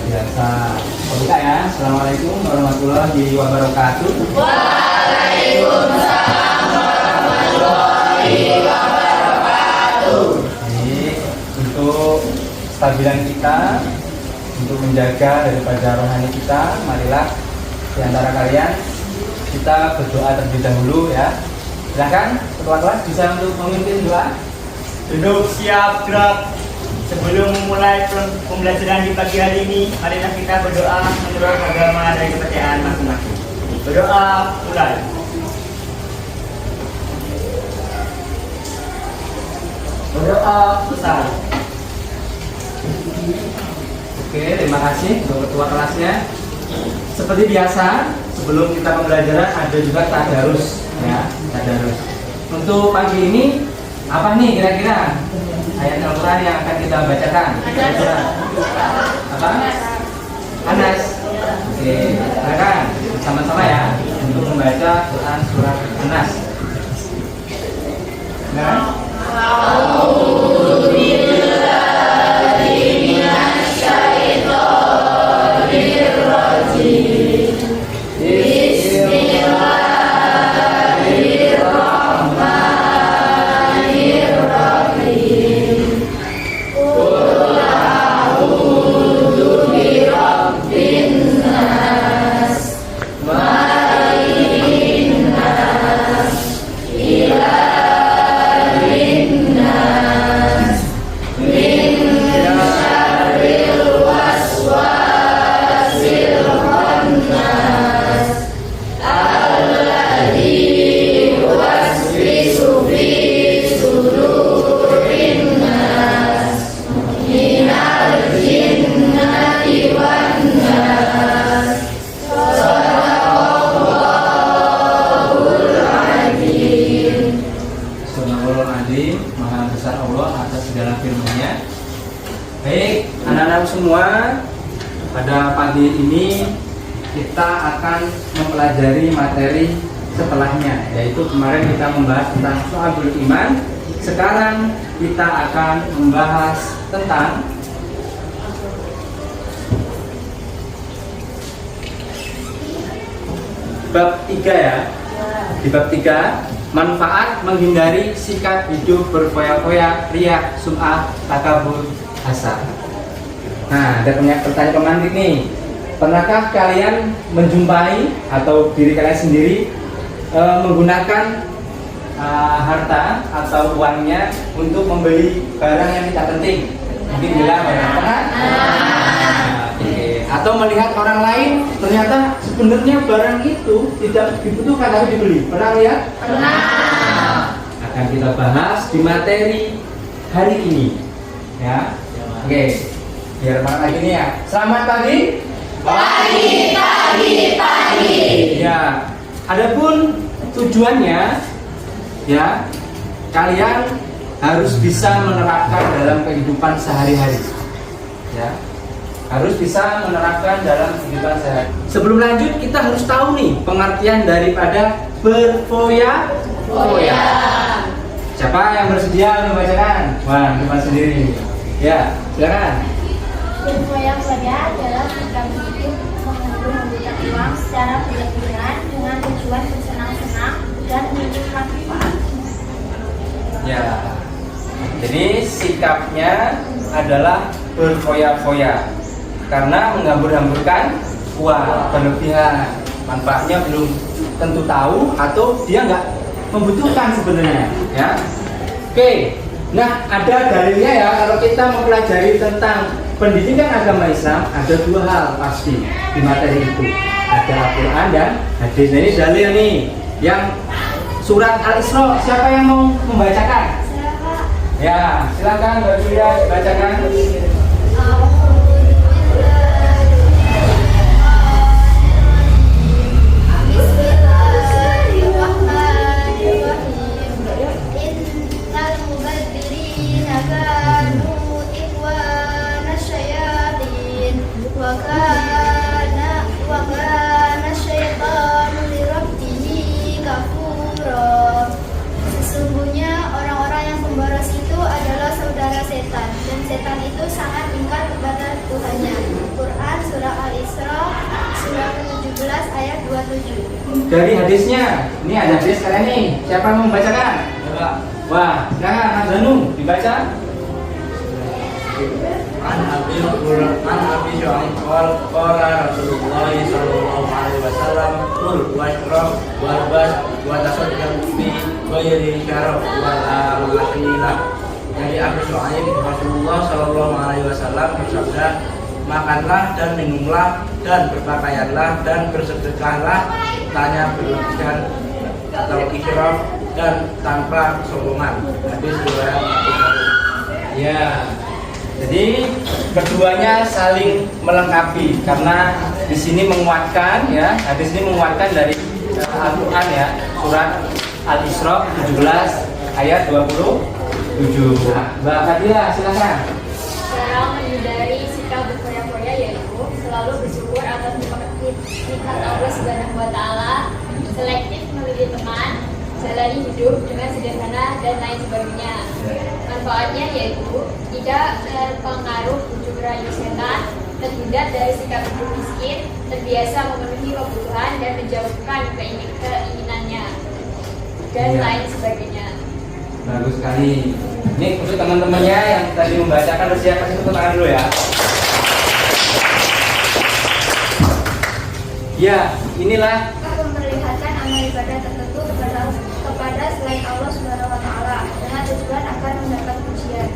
biasa. Buka ya. Assalamualaikum warahmatullahi wabarakatuh. Waalaikumsalam warahmatullahi wabarakatuh. Ini untuk stabilan kita, untuk menjaga daripada rohani kita, marilah di antara kalian kita berdoa terlebih dahulu ya. Silakan ketua kelas bisa untuk memimpin doa. Duduk siap gerak. Sebelum memulai pembelajaran di pagi hari ini, marilah kita berdoa menurut agama dan kepercayaan masing-masing. Berdoa mulai. Berdoa besar. Oke, terima kasih untuk ketua kelasnya. Seperti biasa, sebelum kita pembelajaran ada juga tadarus ya, tadarus. Untuk pagi ini apa nih kira-kira ayat Al-Quran yang akan kita bacakan? Apa? Anas. Oke, silakan sama-sama ya untuk membaca Quran surat Anas. Nah. Maha besar Allah atas segala firman-Nya. Baik, anak-anak semua, pada pagi ini kita akan mempelajari materi setelahnya, yaitu kemarin kita membahas tentang Syu'abul Iman. Sekarang kita akan membahas tentang bab 3 ya. Di bab 3, manfaat menghindari sikap hidup berfoya-foya, riya, sum'ah, takabur, hasad. Nah, ada pertanyaan pemantik nih. Pernahkah kalian menjumpai atau diri kalian sendiri menggunakan harta atau uangnya untuk membeli barang yang tidak penting? Mungkin bilang pernah? Atau melihat orang lain ternyata sebenarnya barang itu tidak dibutuhkan tapi dibeli. Pernah lihat? Pernah. Akan kita bahas di materi hari ini ya. Oke, biar semangat lagi nih ya. Selamat pagi. Pagi. Ya, adapun tujuannya ya, kalian harus bisa menerapkan dalam kehidupan sehari-hari ya. Harus bisa menerapkan dalam kehidupan sehari. Sebelum lanjut, kita harus tahu nih pengertian daripada berfoya-foya. Siapa yang bersedia membacakan? Wah, cuma sendiri. Ya, silakan. Berfoya-foya adalah sikap hidup menghabiskan uang secara berlebihan dengan tujuan bersenang-senang dan mencari manfaat. Ya, jadi sikapnya adalah berfoya-foya karena menghambur-hamburkan uang berlebihan, manfaatnya belum tentu tahu atau dia nggak membutuhkan sebenarnya ya. Oke, nah ada dalilnya ya. Kalau kita mempelajari tentang pendidikan agama Islam, ada dua hal pasti di materi itu, ada Al-Quran dan hadis. Ini dalil nih yang surat Al-Isra. Siapa yang mau membacakan? Ya, silakan Mbak Julia dibacakan. Sesungguhnya orang-orang yang pemboros itu adalah saudara setan, dan setan itu sangat ingkar kepada Tuhannya. Quran Setuju. Dari hadisnya, ini ada hadis kalian nih. Siapa yang mau membacakan? Wah, silakan Mas Danu dibaca. An Abi Syu'aib qala Rasulullah sallallahu alaihi wasallam kul washrab warbas wa tasaddaq bi ghairi syarab wa la maghfirah. Dari Abi Syu'aib Rasulullah sallallahu alaihi wasallam bersabda, makanlah dan minumlah dan berpakaianlah dan bersedekahlah tanya berlebihan atau israf dan tanpa kesombongan. Hadis riwayat Abu Daud. Ya. Jadi keduanya saling melengkapi karena di sini menguatkan ya, hadis ini menguatkan dari Al-Qur'an ya, surat Al-Isra 17 ayat 27. Mbak Fadila silakan. Cara menghindari sikap berfoya-foya yaitu selalu bersyukur atas nikmat Allah Subhanahu wa taala, selektif memilih teman, jalani hidup dengan sederhana dan lain sebagainya. Manfaatnya yaitu tidak terpengaruh bujuk rayu setan, terhindar dari sikap hidup miskin, terbiasa memenuhi kebutuhan dan menjauhkan keinginannya dan Ya. lain sebagainya. Bagus sekali. Ini untuk teman-temannya yang tadi membacakan bersiap kasih tepuk tangan dulu ya. Ya, inilah Memperlihatkan amal ibadah tertentu kepada selain Allah Subhanahu wa taala dengan tujuan agar mendapat pujian.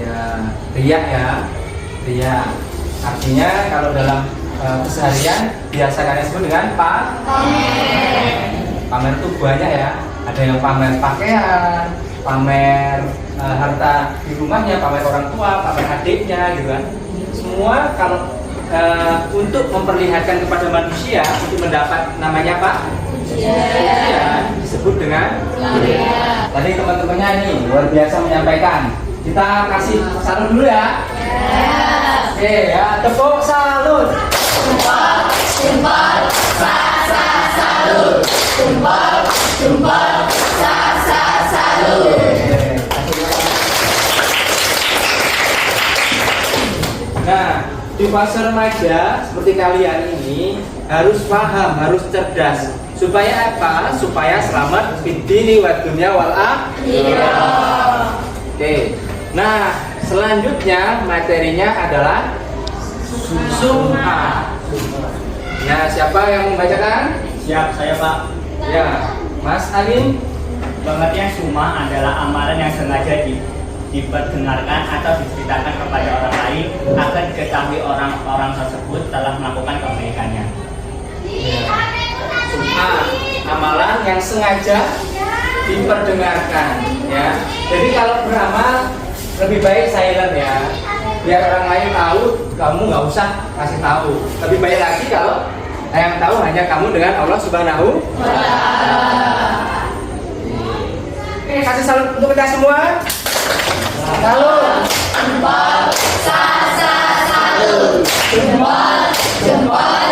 ya riak ya, riak. Artinya kalau dalam keseharian biasa kalian sebut dengan pamer itu banyak ya. Ada yang pamer pakaian, pamer harta di rumahnya, pamer orang tua, pamer adiknya gitu kan. Semua kalau untuk memperlihatkan kepada manusia untuk mendapat namanya apa? Pujian, disebut dengan tadi teman-temannya ini luar biasa menyampaikan. Kita kasih salut dulu ya. Oke ya, tepuk salut. Jempol, salut. Jempol, salut. Nah, di fase remaja seperti kalian ini harus paham, harus cerdas. Supaya apa? Supaya selamat fid dini wa dunya wal akhirah. Oke. Nah, selanjutnya materinya adalah sum'ah. Nah, siapa yang membacakan? Siap, saya Pak. Ya, Mas Alim. Pengertian sumah adalah amalan yang sengaja diperdengarkan atau diceritakan kepada orang lain agar diketahui orang-orang tersebut telah melakukan kebaikannya. Sum'ah, amalan yang sengaja diperdengarkan ya. Jadi kalau beramal lebih baik silent ya, biar orang lain tahu, kamu nggak usah kasih tahu. Lebih baik lagi kalau yang tahu hanya kamu dengan Allah Subhanahu wa Ta'ala. Oke, kasih salut untuk kita semua. Salut. Jempol, salut. Jempol,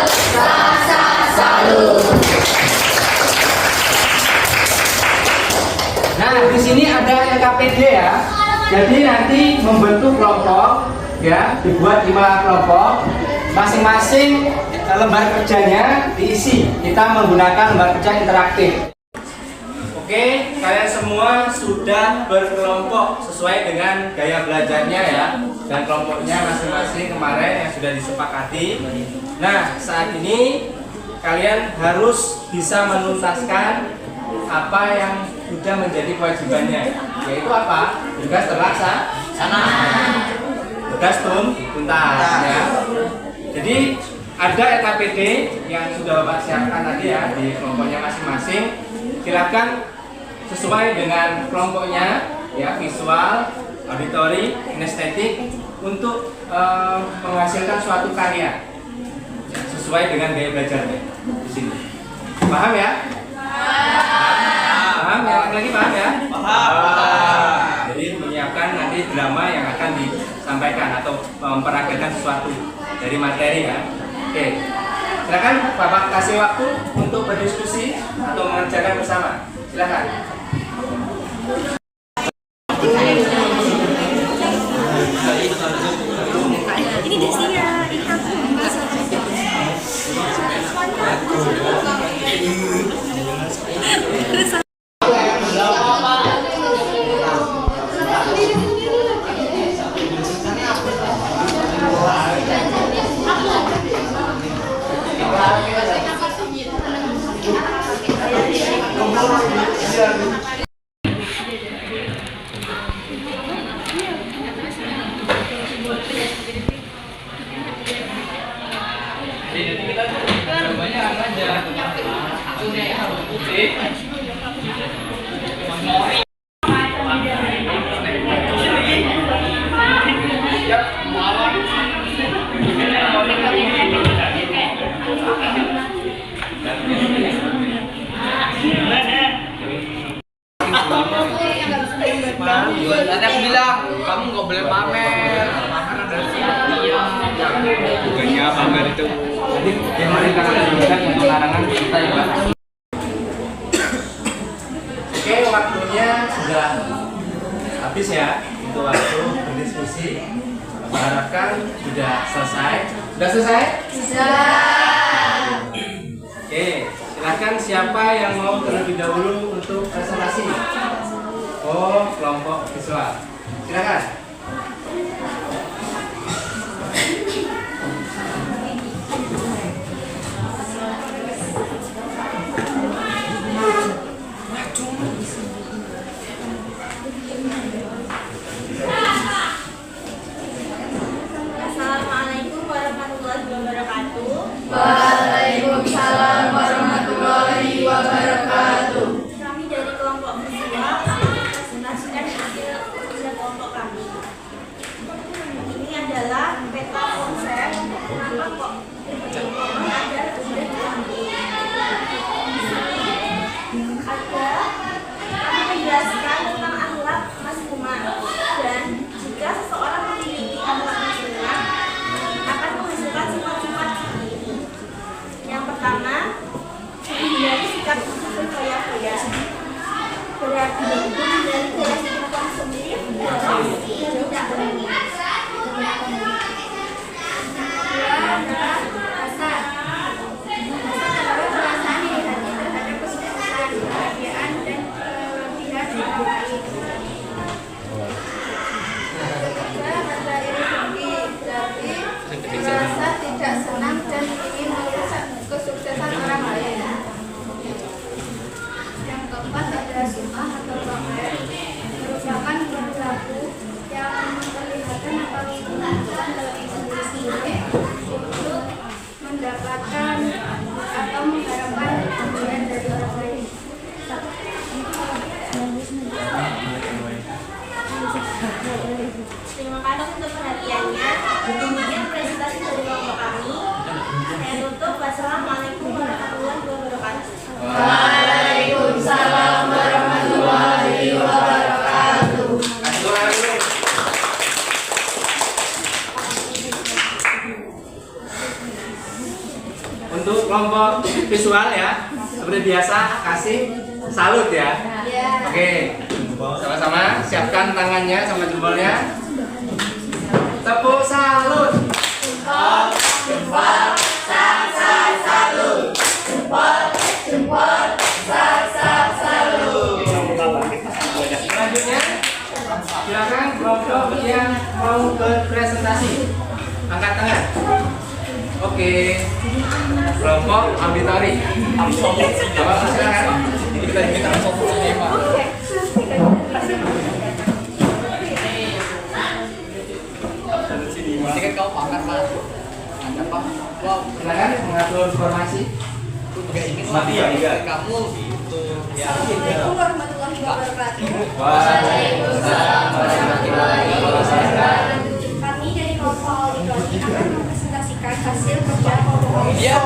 salut. Nah, di sini ada LKPD ya. Jadi nanti membentuk kelompok ya, dibuat 5 kelompok. Masing-masing lembar kerjanya diisi. Kita menggunakan lembar kerja interaktif. Oke, kalian semua sudah berkelompok sesuai dengan gaya belajarnya ya. Dan kelompoknya masing-masing kemarin yang sudah disepakati. Nah, saat ini kalian harus bisa menuntaskan apa yang sudah menjadi kewajibannya, yaitu apa? Tugas terlaksana, tugas tuntas ya. Jadi ada LKPD yang sudah Bapak siapkan tadi ya di kelompoknya masing-masing. Silakan sesuai dengan kelompoknya ya, visual, auditori, kinestetik untuk menghasilkan suatu karya sesuai dengan gaya belajarnya di sini. Paham ya? Paham ya? Lagi paham ya? Paham. Jadi menyiapkan nanti drama yang akan disampaikan atau memperagakan sesuatu dari materi ya. Oke. Silakan Bapak kasih waktu untuk berdiskusi atau mengerjakan bersama. Silakan. Ini di sini ya, Tadi aku bilang kamu nggak boleh pamer. Bukannya pamer itu. Jadi yang mereka lakukan yang larangan kita ya Pak. Oke, waktunya sudah habis ya untuk waktu berdiskusi. Harapkan sudah selesai. Sudah selesai? Sudah. Oke, silakan siapa yang mau terlebih dahulu untuk presentasi? Oh, kelompok visual. Silakan. Assalamualaikum warahmatullahi wabarakatuh. Waalaikumsalam warahmatullahi wabarakatuh. Kami dari kelompok visual akan mempresentasikan hasil kerja kelompok kami. Ini adalah peta konsep kenapa kok ada sudah diambil. Ada kami menjelaskan tentang akhlak maskulin dan jika seseorang memiliki akhlak maskulin akan menghasilkan sifat-sifat ini. Yang pertama, menghindari sikap berfoya-foya. Berarti menghindari gaya sikap konsumtif dan tidak berani. Kedua adalah hasad. Hasad adalah perasaan yang negatif terhadap kesuksesan, kebahagiaan, dan kelebihan orang lain. Ketiga adalah iri dengki, berarti merasa tidak senang dan ingin merusak kesuksesan orang lain. Yang keempat adalah sum'ah atau pamer, merupakan perilaku yang memperlihatkan atau menunjukkan dalam diri sendiri untuk mendapatkan atau mengharapkan pujian dari orang lain. Terima kasih untuk perhatiannya. Demikian presentasi dari kelompok kami. Saya tutup. Wassalamualaikum warahmatullahi wabarakatuh. Waalaikumsalam warahmatullahi wabarakatuh. Untuk kelompok visual ya, seperti biasa kasih salut ya. Oke, sama-sama siapkan tangannya sama jempolnya. Tepuk salut. Jempol, salut. Jempol, salut. Selanjutnya, silakan kelompok yang mau berpresentasi angkat tangan. Oke, kelompok auditori. Bapak silakan. Kita diminta fokusnya Pak. Sedikit kau angkat Pak. Angkat Pak. Wow. Silakan mengatur informasi. Mati ya kamu gitu. Assalamualaikum warahmatullahi wabarakatuh. Waalaikumsalam warahmatullahi wabarakatuh. Kami dari kelompok auditori akan mempresentasikan hasil kerja kelompok Dia.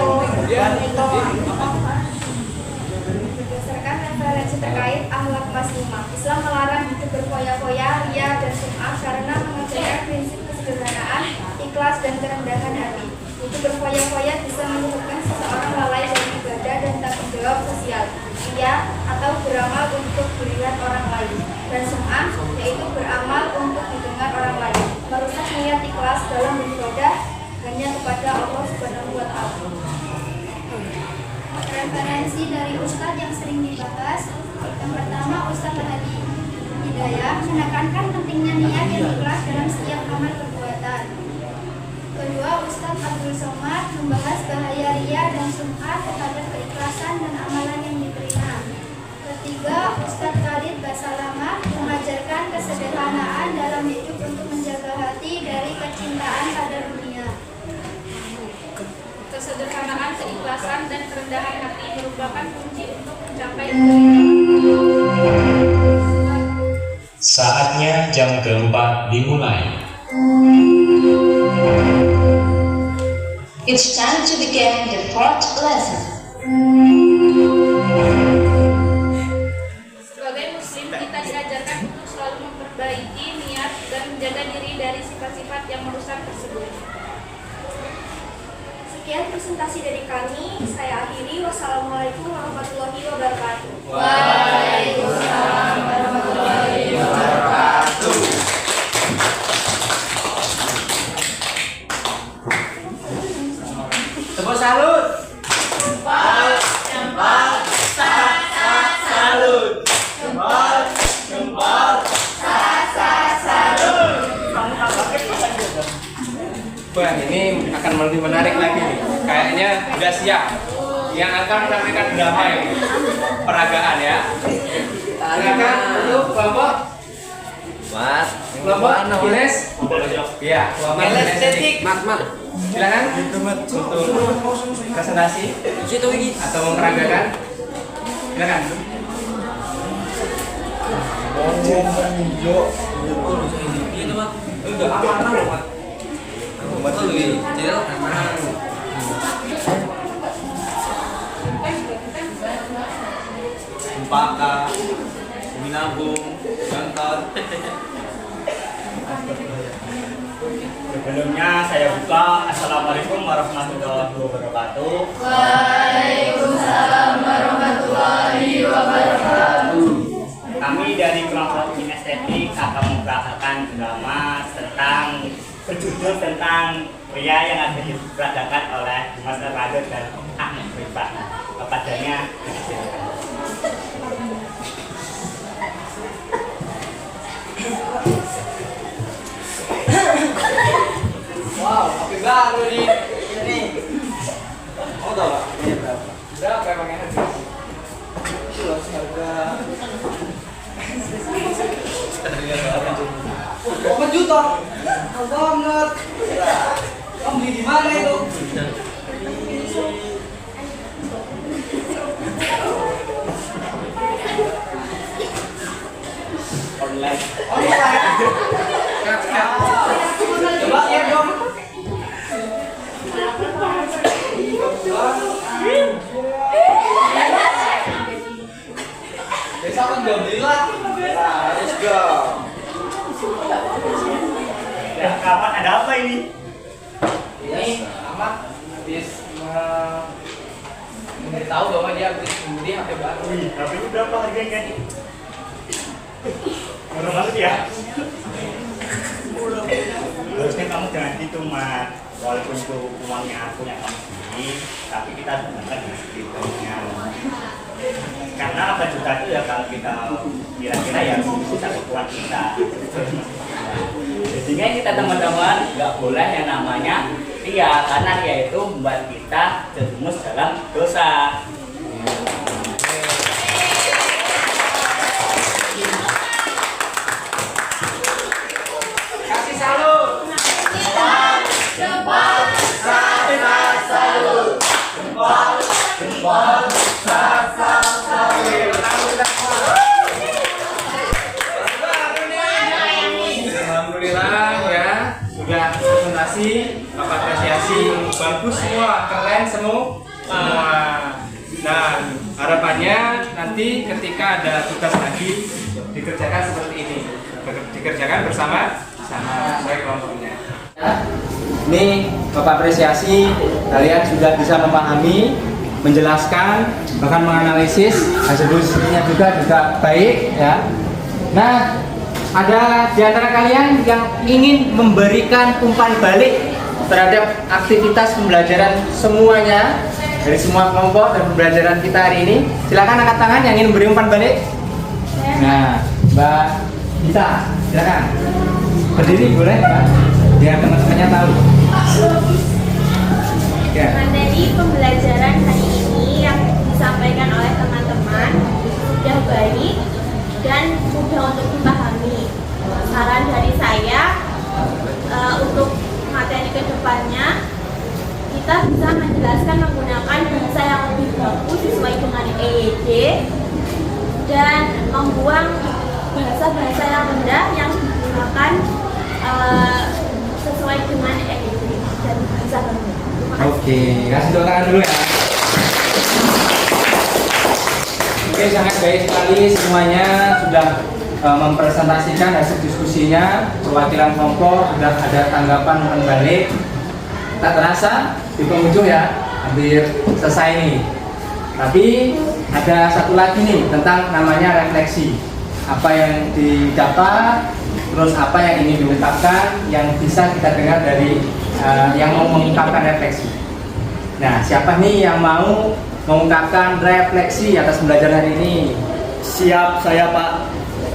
berdasarkan referensi terkait akhlak maskulin. Islam melarang hidup berfoya-foya, ria, dan sum'ah karena mengajarkan prinsip kesederhanaan, ikhlas, dan kerendahan hati. Hidup berfoya-foya bisa menyebabkan seseorang lalai dari ibadah dan tanggung jawab sosial, ria atau beramal untuk dilihat orang lain, dan sum'ah yaitu beramal untuk didengar orang lain, merusak niat ikhlas dalam beribadah hanya kepada Allah Subhanahu wa Ta'ala. Referensi dari Ustadz yang sering dibahas. Yang pertama, Ustadz Hadi Hidayah menekankan pentingnya niat yang ikhlas dalam setiap amal perbuatan. Kedua, Ustadz Abdul Somad membahas bahaya ria dan sum'ah terhadap keikhlasan dan amalan yang diterima. Ketiga, Ustadz Khalid Basalamah mengajarkan kesederhanaan dalam hidup untuk menjaga hati dari kecintaan pada dunia. keikhlasan dan kerendahan hati merupakan kunci untuk mencapai kebaikan. Saatnya jam keempat dimulai. It's time to begin the fourth lesson. Sebagai muslim, kita diajarkan untuk selalu memperbaiki niat dan menjaga diri dari sifat-sifat yang merusak tersebut. Sekian presentasi dari kami. Saya akhiri. Wassalamualaikum warahmatullahi wabarakatuh. Waalaikumsalam warahmatullahi wabarakatuh. Tepuk salut. Jempol, jempol, salut. Jempol, jempol, salut. Wah, ini akan lebih menarik lagi nih. Kayaknya udah siap. Yang akan menampilkan drama ini, peragaan ya. Silakan untuk kelompok. Kelompok Ines. Iya, kelompok estetik. Silakan untuk presentasi atau memperagakan. Silakan. Empaka, Minabung, Gantar. Sebelumnya saya buka. Assalamualaikum warahmatullahi wabarakatuh. Waalaikumsalam warahmatullahi wabarakatuh. Kami dari kelompok kinestetik akan memperagakan drama tentang berjudul tentang pria yang akan diperagakan oleh Mas Rado dan Ahmad Rifat. Kepadanya Wow, HP baru nih. Ini. Oh, tahu Pak? Ini berapa? Berapa emangnya harga? Loh, harga 8 juta. Mahal banget. Kamu beli di mana itu? online. Coba lihat dong. Besok kan gak beli lah. Let's go. Ya, kapan ada apa ini? Ini Ahmad habis memberitahu bahwa dia habis membeli HP baru. Wih, HP ini berapa harganya nih? Murah banget ya. Harusnya kamu jangan gitu, Mat. Walaupun itu uangnya punya kamu sendiri, tapi kita gunakan dengan segitu-nya. Karena 8 juta itu ya kalau kita kira-kira ya bisa kekuatan kita. Jadinya kita teman-teman nggak boleh yang namanya ria, karena ria itu membuat kita terjerumus dalam dosa. Kasih salut. Jempol, salut. Jempol, jempol, salut. Alhamdulillah ya, sudah presentasi, dapat apresiasi, bagus semua, keren semua. Nah, harapannya nanti ketika ada tugas lagi dikerjakan seperti ini, dikerjakan bersama sesuai kelompoknya. Ini Bapak apresiasi, kalian sudah bisa memahami, menjelaskan, bahkan menganalisis, hasil diskusinya juga baik ya. Nah, ada di antara kalian yang ingin memberikan umpan balik terhadap aktivitas pembelajaran semuanya dari semua kelompok dan pembelajaran kita hari ini? Silakan angkat tangan yang ingin memberi umpan balik. Nah, Mbak Gita, silakan berdiri boleh, Mbak, biar teman-temannya tahu. Ya. Materi pembelajaran hari ini yang disampaikan oleh teman-teman sudah baik dan mudah untuk dipahami. Saran dari saya untuk materi kedepannya kita bisa menjelaskan menggunakan bahasa yang lebih baku sesuai dengan EYD dan membuang bahasa-bahasa yang rendah yang digunakan sesuai dengan EYD dan bahasa rendah. Oke, kasih tepuk tangan dulu ya. Oke, sangat baik sekali semuanya sudah mempresentasikan hasil diskusinya. Perwakilan kelompok sudah ada tanggapan balik. Tak terasa di penghujung ya, hampir selesai nih. Tapi ada satu lagi nih tentang namanya refleksi. Apa yang didapat, terus apa yang ingin diungkapkan, yang bisa kita dengar dari yang mau mengungkapkan refleksi. Nah, siapa nih yang mau mengungkapkan refleksi atas pembelajaran hari ini? Siap, saya Pak.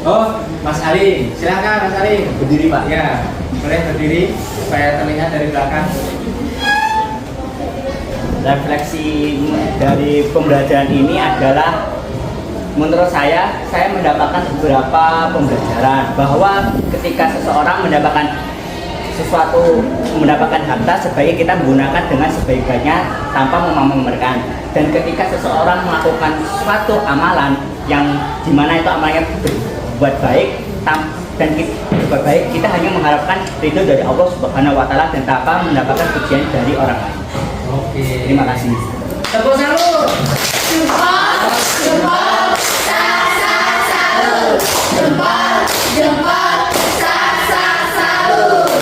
Oh, Mas Arin, silakan Mas Arin. Berdiri Pak. Ya, boleh berdiri supaya terlihat dari belakang. Refleksi dari pembelajaran ini adalah, menurut saya mendapatkan beberapa pembelajaran bahwa ketika seseorang mendapatkan harta, sebaiknya kita menggunakan dengan sebaik-baiknya tanpa memamerkan. Dan ketika seseorang melakukan suatu amalan yang dimana itu amalnya berbuat baik dan berbuat baik, kita hanya mengharapkan ridho dari Allah Subhanahu Wa Taala dan tanpa mendapatkan pujian dari orang lain. Oke. Terima kasih. Tepuk salut. Jempol, jempol, salut. Jempol, jempol, salut.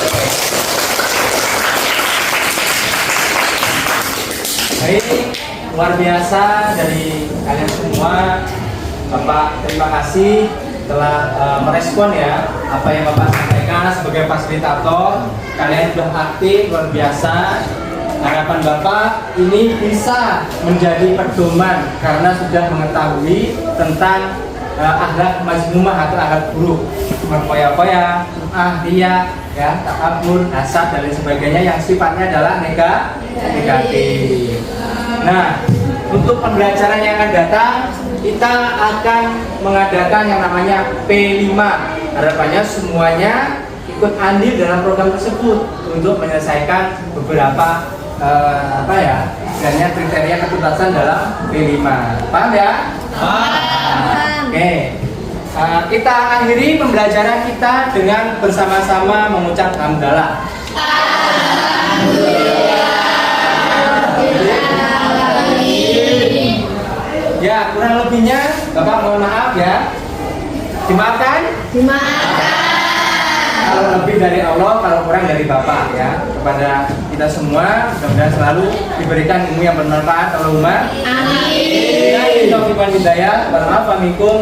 Baik, luar biasa dari kalian semua. Bapak, terima kasih telah merespon ya apa yang Bapak sampaikan sebagai fasilitator. Kalian sudah aktif, luar biasa. Harapan Bapak ini bisa menjadi pedoman karena sudah mengetahui tentang akhlak mazmumah atau akhlak buruk, berfoya-foya, dia, ya, takabur, hasad dan lain sebagainya yang sifatnya adalah negatif. Nah, untuk pembelajaran yang akan datang, kita akan mengadakan yang namanya P5. Harapannya semuanya ikut andil dalam program tersebut untuk menyelesaikan beberapa kriteria ketuntasan dalam P5. Paham ya? Paham. Oke. Kita akhiri pembelajaran kita dengan bersama-sama mengucap hamdalah. Ya, kurang lebihnya Bapak mohon maaf ya. Dimaafkan? Dimaafkan. Kalau lebih dari Allah, kalau kurang dari Bapak ya. Kepada kita semua, mudah-mudahan selalu diberikan ilmu yang bermanfaat. Allahumma amin.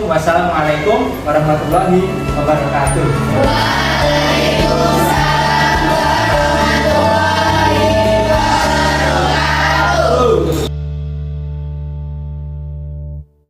Wassalamualaikum warahmatullahi wabarakatuh.